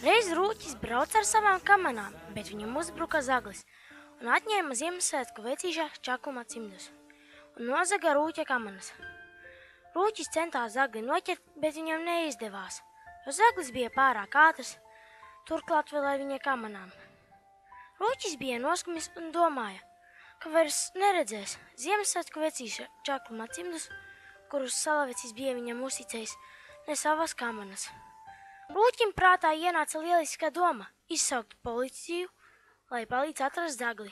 Reiz Rūķis brauca ar savām kamanām, bet viņam uzbruka zaglis un atņēma Ziemassvētku vecīšā čakluma cimdus un nozaga Rūķa kamanas. Rūķis centās zagli noķert, bet viņam neizdevās, jo zaglis bija pārāk ātrs, turklāt vēl ar viņa kamanām. Rūķis bija noskumis un domāja, ka vairs neredzēs Ziemassvētku vecīša čakluma cimdus, kurus salavecis bija viņam uzticējis, ne savas kamanas. Rūķim prātā ienāca lieliska doma izsaukt policiju, lai palīdz atrast zagli.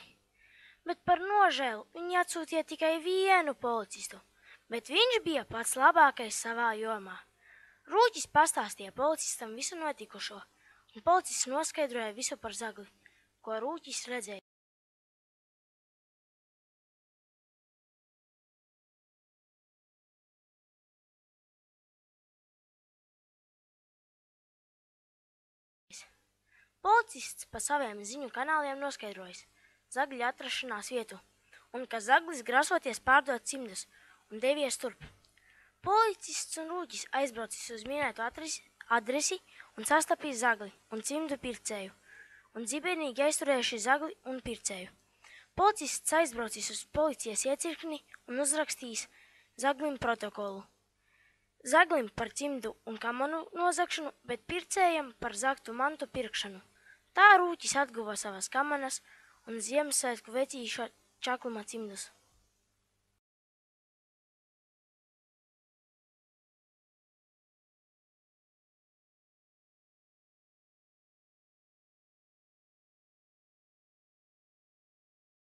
Bet par nožēlu viņi atsūtīja tikai vienu policistu, bet viņš bija pats labākais savā jomā. Rūķis pastāstīja policistam visu notikušo, un policists noskaidroja visu par zagli, ko Rūķis redzēja. Policists pa saviem ziņu kanāliem noskaidrojis zagļa atrašanās vietu un ka zaglis grasoties pārdot cimdus un devies turp. Policists un Rūķis aizbraucis uz minēto adresi un sastapīs zagli un cimdu pircēju un dzibenīgi aizturējuši zagli un pircēju. Policists aizbraucis uz policijas iecirkni un uzrakstījis zaglim protokolu. Zaglim par cimdu un kamanu nozagšanu, bet pircējam par zagtu mantu pirkšanu. Tā Rūķis atguva savas kamanas un Ziemassvētku vecīša čakluma cimdus.